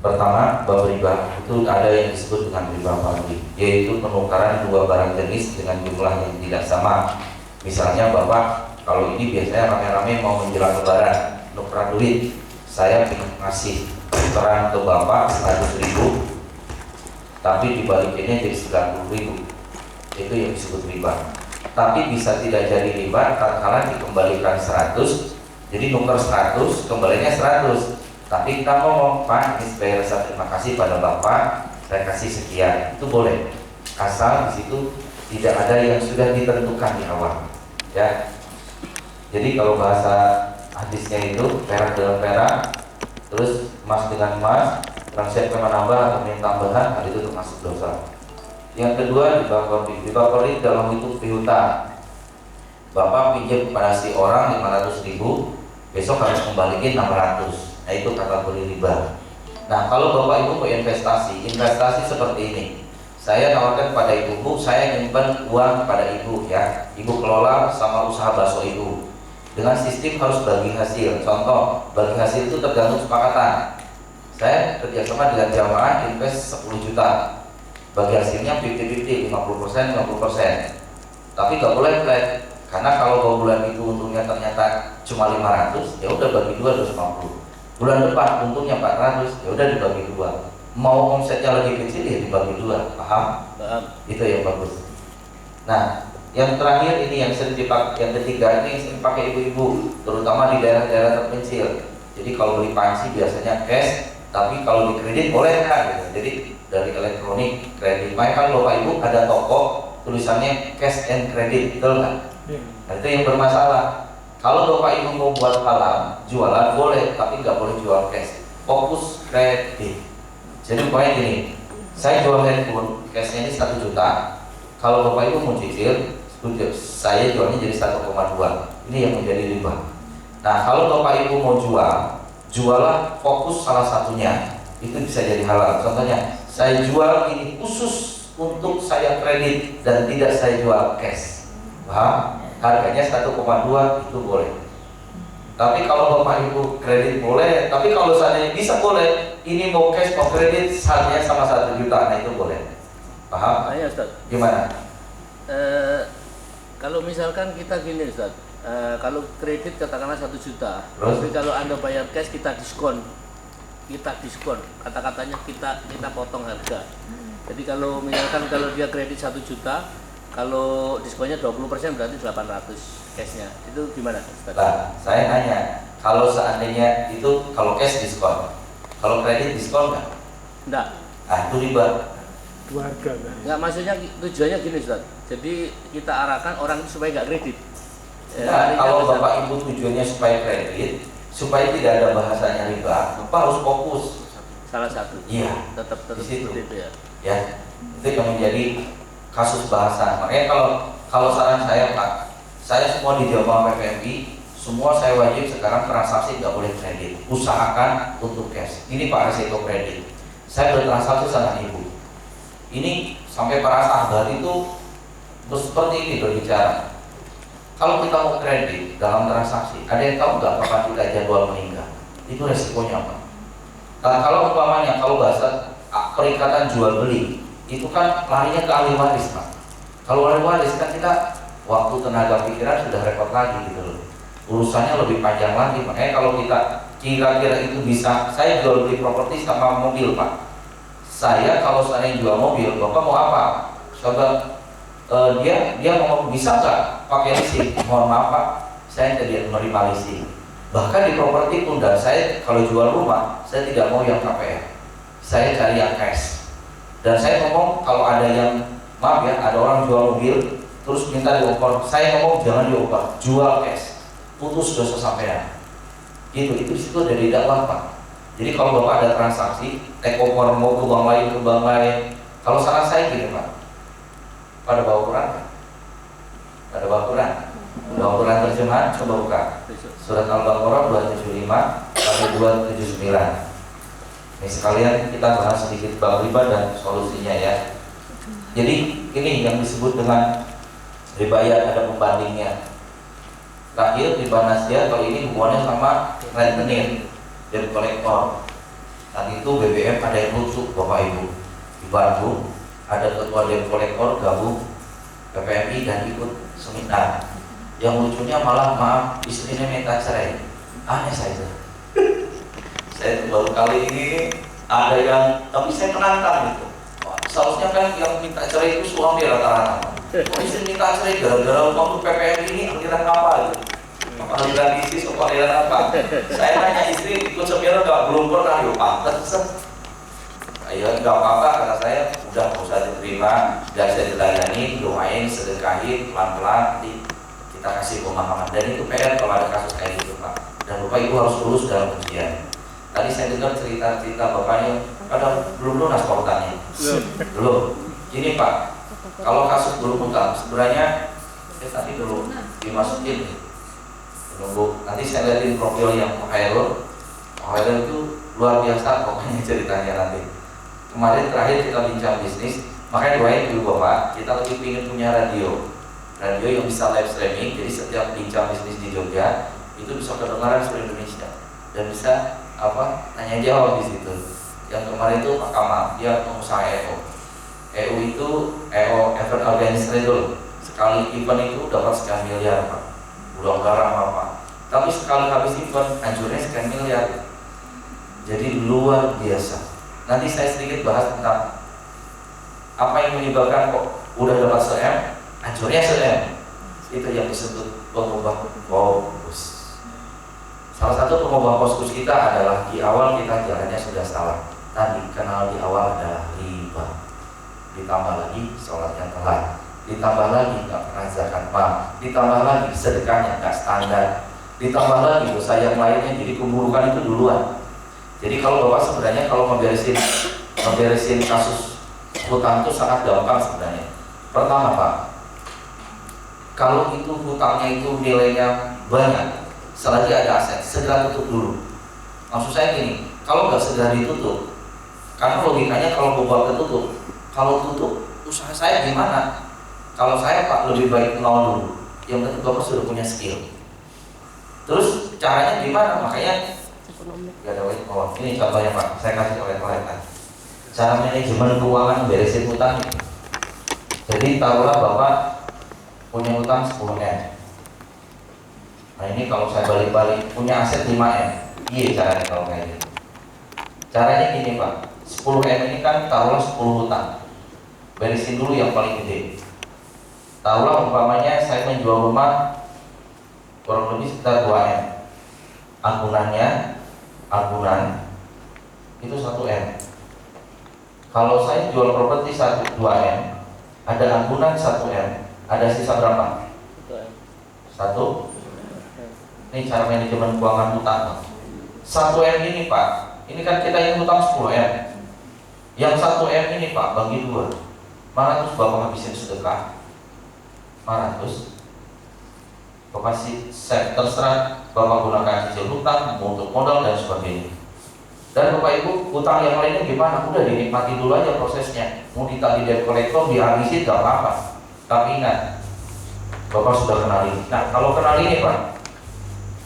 Pertama, bab riba itu ada yang disebut dengan riba fadli, yaitu penukaran dua barang jenis dengan jumlah yang tidak sama. Misalnya Bapak, kalau ini biasanya rame-rame mau menjelang lebaran, nukeran duit, saya ingin ngasih tukeran ke Bapak 100.000, tapi dibalikinnya jadi 90.000, itu yang disebut riba. Tapi bisa tidak jadi riba tatkala dikembalikan 100, jadi nuker 100, kembalinya 100. Tapi kita ngomong, Pak, ini sebagai rasa terima kasih pada Bapak, saya kasih sekian, itu boleh. Asal di situ tidak ada yang sudah ditentukan di awal, ya. Jadi kalau bahasa hadisnya itu perak dengan perak, terus emas dengan emas, transaksi menambah atau minta tambahan, hal itu termasuk dosa. Yang kedua, riba qardhi dalam bentuk piutang. Bapak pinjam kepada si orang 500.000, besok harus kembaliin 600. Nah, itu kategori riba. Nah, kalau Bapak Ibu mau investasi seperti ini. Saya tawarkan pada ibu, saya nyimpan uang pada ibu, ya. Ibu kelola sama usaha bakso ibu. Dengan sistem harus bagi hasil. Contoh, bagi hasil itu tergantung kesepakatan. Saya kerjasama dengan jamaah invest 10 juta. Bagi hasilnya 50-50, 50%, 50%. Tapi nggak boleh flat. Karena kalau bulan itu untungnya ternyata cuma 500, ya udah bagi 250. Bulan depan untungnya 400, ya udah dibagi 2. Mau omsetnya lagi kecil ya dibagi 2. Paham? Itu yang bagus. Nah, yang terakhir ini yang sering dipakai, yang ketiga ini yang sering dipakai ibu-ibu, terutama di daerah-daerah terpencil. Jadi kalau beli panci biasanya cash, tapi kalau di kredit boleh kan gitu. Jadi dari elektronik kredit. Makanya kan Bapak Ibu ada toko tulisannya cash and credit, betul kan? Nah, itu yang bermasalah. Kalau Bapak Ibu mau buat halal, jualan boleh, tapi nggak boleh jual cash. Fokus kredit. Jadi pokoknya gini, saya jual handphone, cashnya ini 1 juta. Kalau Bapak Ibu mau cicil, saya jualnya jadi 1,2. Ini yang menjadi riba. Nah, kalau Bapak Ibu mau jualah fokus salah satunya, itu bisa jadi halal. Contohnya, saya jual ini khusus untuk saya kredit dan tidak saya jual cash. Paham? Harganya 1,2 itu boleh. Tapi kalau Bapak Ibu kredit boleh, tapi kalau seandainya bisa boleh, ini mau cash mau kredit saldonya sama 1 juta, nah itu boleh. Paham? Ya, Ustaz. Gimana? Kalau misalkan kita gini, Ustaz, kalau kredit katakanlah 1 juta, terus? tapi kalau Anda bayar cash kita diskon, kata-katanya kita potong harga. Jadi kalau misalkan kalau dia kredit 1 juta, kalau diskonnya 20% berarti 800 cashnya. Itu gimana, Ustaz? Nah, saya nanya, kalau seandainya itu kalau cash diskon, kalau kredit diskon nggak? Enggak. Ah, itu riba. Dua harga kan? Enggak, maksudnya tujuannya gini, Ustaz. Jadi kita arahkan orang itu supaya nggak kredit. Nah, kalau Bapak Ibu tujuannya supaya kredit, supaya tidak ada bahasanya riba, Bapak harus fokus. Salah satu. Iya. Tetap Di situ. seperti itu ya. Ya, itu yang menjadi kasus bahasan. Makanya kalau saran saya, Pak, saya semua di Jawa PPMI, semua saya wajib sekarang transaksi nggak boleh kredit. Usahakan untuk cash. Ini Pak resiko kredit. Saya bertransaksi sama ibu. Ini sampai para sahabat itu seperti ini berbicara. Kalau kita mau kredit dalam transaksi, ada yang tahu nggak kapan kita jadwal meninggal? Itu resikonya apa? Nah, kalau umpamanya kalau bahasa perikatan jual beli, itu kan larinya ke ahli waris, Pak. Kalau ahli waris kan kita waktu, tenaga, pikiran sudah repot lagi gitu loh. Urusannya lebih panjang lagi. Makanya kalau kita kira-kira itu bisa, saya jual beli properti sama mobil, Pak. Saya kalau saya jual mobil, Bapak mau apa? Coba dia ngomong bisa nggak pakai leasing? Mohon maaf, Pak, saya tidak menerima leasing. Bahkan di properti pun, dan saya kalau jual rumah, saya tidak mau yang KPR. Saya cari yang cash. Dan saya ngomong kalau ada yang, maaf ya, ada orang jual mobil terus minta diopor, saya ngomong jangan diopor, jual cash, putus dosa sampean. Gitu, itu disitu ada di dakwah, Pak. Jadi kalau Bapak ada transaksi, take over mau ke bank lain, kalau saran saya gini, Pak, pada bawa Quran, pada bawa Quran, bawa Quran terjemahan, coba buka surat Al-Baqarah 275 sampai 279. Ini sekalian kita bahas sedikit bab riba dan solusinya ya. Jadi ini yang disebut dengan ribayat, ada pembandingnya. Terakhir riba nasiah, kalau ini hubungannya sama rentenir dan kolektor. Tadi itu BBM ada yang lucu Bapak Ibu. Di Bandung ada ketua debt collector gabung PPMI dan ikut seminar. Yang lucunya malah maaf istrinya minta cerai. Aneh saja. Saya baru kali ini ada yang, tapi saya menantang itu. Seharusnya kan yang minta cerai itu suami rata-rata. Istri minta cerai gara-gara waktu PPMI ini aliran apa gitu. Aliran ISIS atau aliran apa? Saya tanya istri ikut seminar belum pernah, yuk pantas. Ya nggak apa-apa kata saya, udah nggak usah diterima, dan saya dilayani, doain, sedekahin, pelan-pelan, kita kasih pemahaman. Dan itu PR kalau ada kasus kayak gitu Pak. Dan Bapak Ibu harus lulus dalam ujian. Tadi saya dengar cerita-cerita Bapaknya, kadang belum lunas korbannya. Belum. Ini Pak, kalau kasus belum utang, sebenarnya tadi belum dimasukin. Menunggu. Nanti saya lihatin profil yang Pak Hairul. Pak Hairul itu luar biasa pokoknya ceritanya nanti. Kemarin terakhir kita bincang bisnis, makanya doain dulu Bapak, kita lagi ingin punya radio yang bisa live streaming, jadi setiap bincang bisnis di Jogja itu bisa kedengaran seluruh Indonesia dan bisa tanya jawab di situ. Yang kemarin itu Pak Kamal, dia pengusaha EO itu event organizer, sekali event itu dapat sekian miliar Pak, udah garam apa, tapi sekali habis event hancurnya sekian miliar, jadi luar biasa. Nanti saya sedikit bahas tentang apa yang menyebabkan kok udah dapat se-M, hancurnya se-M. Itu yang disebut pengubah fokus. Salah satu pengubah fokus kita adalah di awal kita jalannya sudah salah. Tadi kenal di awal adalah riba. Ditambah lagi sholatnya telat. Ditambah lagi nggak pernah zakat mal. Ditambah lagi sedekahnya nggak standar. Ditambah lagi dosa yang lainnya, jadi keburukan itu duluan. Jadi kalau Bapak sebenarnya kalau memberesin kasus hutang itu sangat gampang sebenarnya. Pertama Pak, kalau itu hutangnya itu nilainya banyak, selagi ada aset, segera tutup dulu. Maksud saya gini, kalau nggak segera ditutup, karena logikanya kalau Bapak ketutup, kalau tutup, usaha saya gimana? Kalau saya Pak lebih baik nol dulu. Yang penting Bapak sudah punya skill. Terus caranya gimana? Makanya gak ada ini contohnya Pak, saya kasih oleh-oleh kan. Cara manajemen keuangan beresin hutang. Jadi taruhlah Bapak punya hutang 10 M. Nah ini kalau saya balik-balik punya aset 5 M. Iya caranya kalau kayak gitu. Caranya gini Pak, 10 M ini kan taruhlah 10 hutang. Beresin dulu yang paling gede. Taruhlah umpamanya saya menjual rumah kurang lebih sekitar 2 M. Agunan itu 1 M. Kalau saya jual properti 2 M, ada agunan 1 M, ada sisa berapa? 1. Ini cara manajemen keuangan hutang. 1 M ini Pak, ini kan kita yang hutang 10 M. Yang 1 M ini Pak bagi 2. 400 Bapak habisin sedekah. 400 Bapak sih terserah Bapak gunakan cicil hutang untuk modal dan sebagainya. Dan Bapak Ibu hutang yang lainnya gimana? Udah dinikmati dulu aja prosesnya. Mau ditagih debt collector dihabisin gak apa-apa. Tapi ingat, Bapak sudah kenal ini. Nah kalau kenal ini Pak,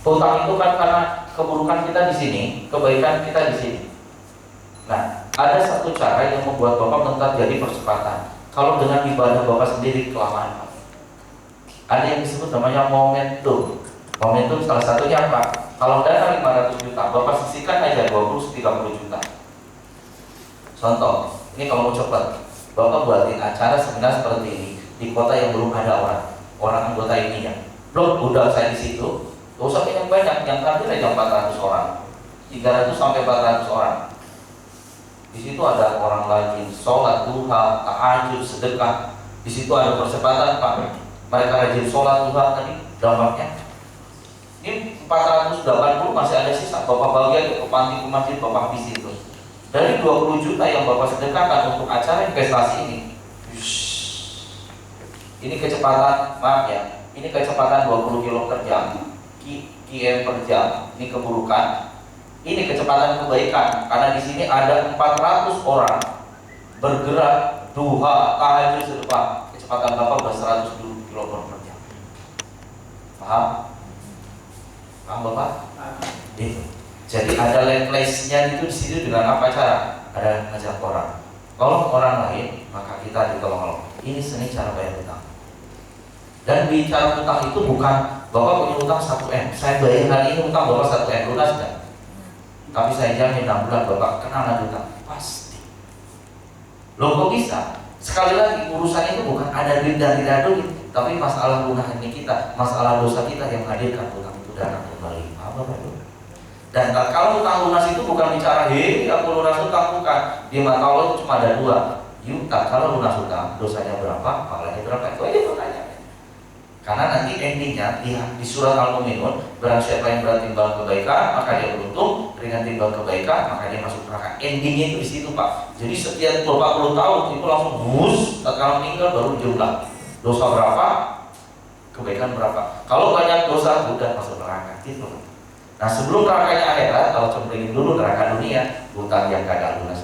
hutang itu kan karena keburukan kita di sini, kebaikan kita di sini. Nah ada satu cara yang membuat Bapak mentar jadi percepatan. Kalau dengan ibadah Bapak sendiri kelamaan. Ada yang disebut namanya momentum. Momentum salah satunya apa? Kalau dana 500 juta, Bapak sisihkan aja 20-30 juta. Contoh, ini kalau mau cepat, Bapak buatin acara seminar seperti ini di kota yang belum ada orang anggota ininya. Belum udah saya di situ, gak usah yang banyak, yang hadir aja 400 orang, 300 sampai 400 orang. Di situ ada orang rajin sholat duha, tahajud, sedekah. Di situ ada percepatan Pak. Mereka rajin sholat duha tadi dampaknya. Ini 480 masih ada sisa. Bapak bagian ke panti ke masjid Bapak habisin itu. Dari 20 juta yang Bapak sedekahkan untuk acara investasi ini. Ini kecepatan, maaf ya. Ini kecepatan 20 kilo per jam. km per jam. Ini keburukan. Ini kecepatan kebaikan. Karena di sini ada 400 orang bergerak duha, tahajud, sedekah. Kecepatan Bapak udah 100 km per jam. Paham? Paham Bapak? Itu. Jadi ada leverage-nya itu di situ dengan apa cara? Ada ngajak orang. Kalau orang lain, maka kita ditolong. Ini seni cara bayar utang. Dan bicara utang itu bukan Bapak punya utang 1M, saya bayar hari ini utang Bapak 1M, lunas enggak? Tapi saya jamin 6 bulan Bapak kena lagi utang, pasti. Loh kok bisa? Sekali lagi urusannya itu bukan ada duit dan tidak ada duit, tapi masalah lunahan kita, masalah dosa kita yang menghadirkan utang itu datang kembali. Apa Bapak? Dan kalau utang lunas itu bukan bicara hei aku lunas utang, bukan. Di mata Allah itu cuma ada dua. Kalau lunas utang dosanya berapa, pahalanya berapa, itu aja pertanyaannya. Karena nanti endingnya di surat Al-Mu'minun, barang siapa yang berat timbang kebaikan maka dia beruntung, ringan timbang kebaikan maka dia masuk neraka. Endingnya itu di situ Pak. Jadi setiap 20 tahun itu langsung bus, kalau meninggal baru jumlah dosa berapa, kebaikan berapa. Kalau banyak dosa udah masuk neraka gitu. Nah sebelum nerakanya akhirat, kalau cemplungin dulu neraka dunia, hutang yang gagal lunas,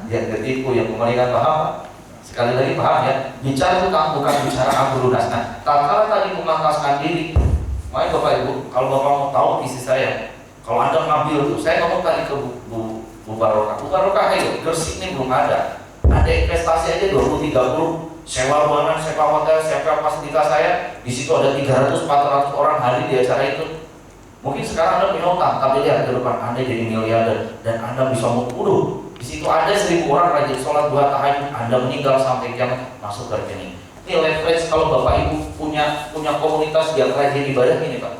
yang ketipu, yang kembalikan paham. Sekali lagi paham ya, bicara hutang bukan bicara aku lunas. Nah, kalau tadi memangkaskan diri, makanya Bapak Ibu, kalau Bapak mau tahu isi saya, kalau Anda ngambil tuh, saya ngomong tadi ke Bu Barokah. Bu Barokah, ayo, Gresik ini belum ada. Ada investasi aja 20-30, sewa ruangan, sewa hotel, sewa fasilitas saya. Di situ ada 300-400 orang hadir di acara itu. Mungkin sekarang Anda punya utang, tapi lihat ke depan Anda jadi miliarder dan Anda bisa mengkudu. Di situ ada 1000 orang rajin sholat 2 tahajud, Anda meninggal sampai kiamat masuk ke rekening. Ini leverage kalau Bapak Ibu punya komunitas yang rajin ibadah ini Pak.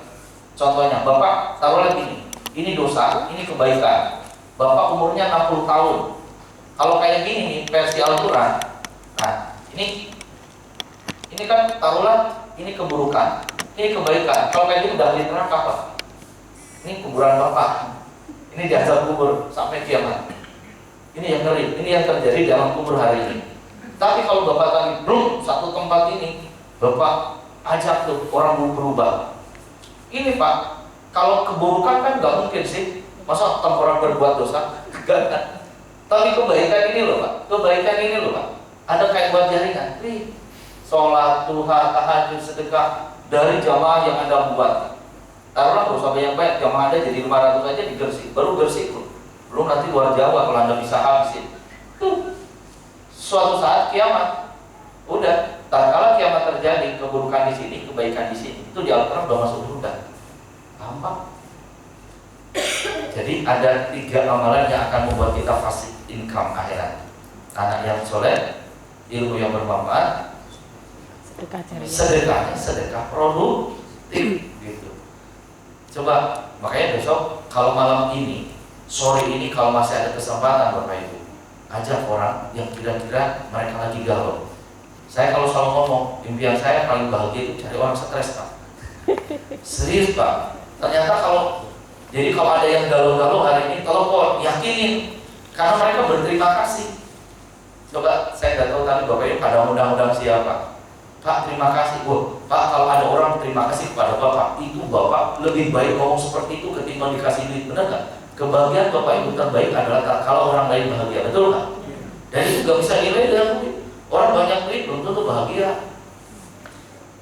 Contohnya Bapak taruh lagi ini dosa, ini kebaikan. Bapak umurnya 60 tahun. Kalau kayak gini nih versi Al-Quran, nah ini kan taruhlah ini keburukan, ini kebaikan. Kalau kayak gini udah di neraka Pak. Ini kuburan Bapak, ini di azab kubur sampai kiamat. Ini yang ngeri, ini yang terjadi dalam kubur hari ini. Tapi kalau Bapak tadi belum satu tempat ini, Bapak ajak tuh orang berubah. Ini Pak, kalau keburukan kan nggak mungkin sih, masa orang berbuat dosa? Enggak kan? Tapi kebaikan ini loh Pak, kebaikan ini loh Pak. Ada kayak buat jaringan, sholat, duha, tahajud, sedekah dari jamaah yang Anda buat. Taruhlah gak usah banyak-banyak, jamaah Anda jadi 500 aja di Gresik, baru Gresik loh. Belum nanti luar Jawa kalau Anda bisa habisin. Tuh, suatu saat kiamat, udah. Tatkala kiamat terjadi, keburukan di sini, kebaikan di sini, itu di Al-Quran udah masuk surga. Gampang. Jadi ada 3 amalan yang akan membuat kita passive income akhirat. Anak yang soleh, ilmu yang bermanfaat, sedekah produktif gitu. Coba, makanya besok kalau malam ini, sore ini kalau masih ada kesempatan Bapak Ibu, ajak orang yang kira-kira mereka lagi galau. Saya kalau selalu ngomong, impian saya paling bahagia itu cari orang stres Pak. Serius Pak. Ternyata kalau ada yang galau-galau hari ini, telepon, yakinin, karena mereka berterima kasih. Coba, saya nggak tahu tadi Bapak Ibu pada undang-undang siapa. Pak, terima kasih. Pak, kalau ada orang terima kasih kepada Bapak, itu Bapak lebih baik ngomong seperti itu ketimbang dikasih duit, benar nggak? Kebahagiaan Bapak Ibu terbaik adalah kalau orang lain bahagia, betul nggak? Dan itu nggak bisa nilai dengan duit. Orang banyak duit belum tentu bahagia.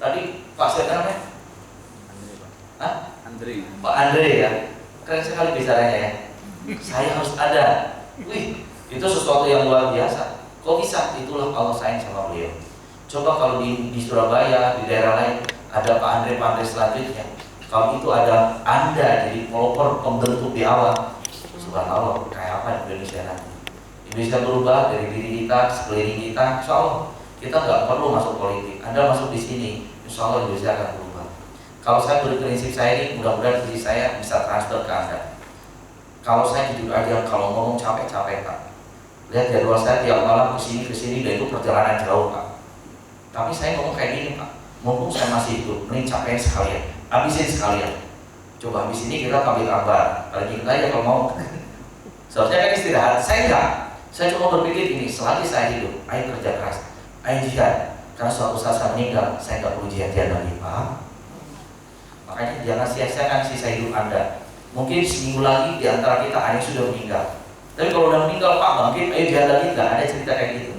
Tadi Pak siapa namanya? Pak Andre ya. Keren sekali bicaranya ya. Saya harus ada. Wih, itu sesuatu yang luar biasa. Kok bisa? Itulah Allah sayang sama beliau. Coba kalau di Surabaya, di daerah lain ada Pak Andre selanjutnya. Kalau itu ada Anda jadi pelopor pembentuk di awal, subhanallah, kayak apa Indonesia nanti? Indonesia berubah dari diri kita, sekeliling kita, insya Allah kita nggak perlu masuk politik. Anda masuk di sini, insya Allah Indonesia akan berubah. Kalau saya berprinsip saya ini, mudah-mudahan diri saya bisa transfer ke Anda. Kalau saya jujur aja, kalau ngomong capek-capek Pak. Lihat jadwal saya tiap malam kesini, dan itu perjalanan jauh Pak. Tapi saya ngomong kayak gini Pak, mumpung saya masih hidup, mending capein sekalian, habisin sekalian. Coba habis ini kita ambil kabar, balik kita aja kalau mau. Seharusnya kan istirahat, saya enggak. Saya cuma berpikir ini, selagi saya hidup, ayo kerja keras, ayo jihad. Karena suatu saat saya meninggal, saya nggak perlu jihad lagi Pak. Makanya jangan sia-siakan sisa hidup Anda. Mungkin seminggu lagi di antara kita ada yang sudah meninggal. Tapi kalau udah meninggal Pak, mungkin ayo jihad lagi, nggak ada cerita kayak gitu.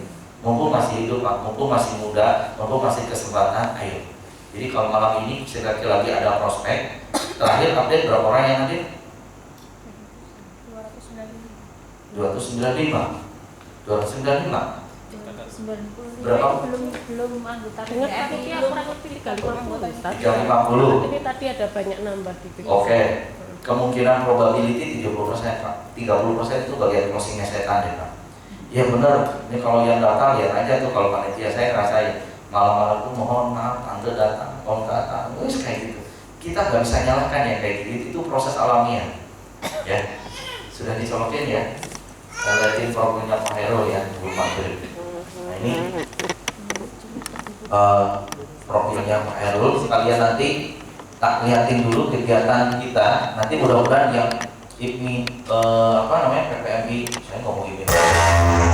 Mumpung masih hidup Pak, mumpung masih muda, mumpung masih kesempatan, ayo. Jadi kalau malam ini sekali lagi ada prospek. Terakhir update berapa orang yang hadir? 295. 295. 90 Berapa? belum anggota Dengar PPMI tadi dia kurang lebih 350 Ustaz. 350. Ini tadi ada banyak nambah di PPMI. Oke. Kemungkinan probability 30%, Pak. 30% itu bagian closingnya setan ya, Pak. Ya benar. Ini kalau yang datang lihat aja tuh, kalau panitia saya ngerasain malam-malam tuh mohon maaf Anda datang, mohon datang, terus kayak gitu. Kita nggak bisa nyalahkan ya kayak gitu. Itu proses alamiah. Ya. Sudah dicolokin ya. Saya lihatin profilnya Pak Hero ya, belum maghrib. Nah ini profilnya Pak Herul, sekalian nanti tak lihatin dulu kegiatan kita. Nanti mudah-mudahan yang IPMI PPMI, saya ngomong IPMI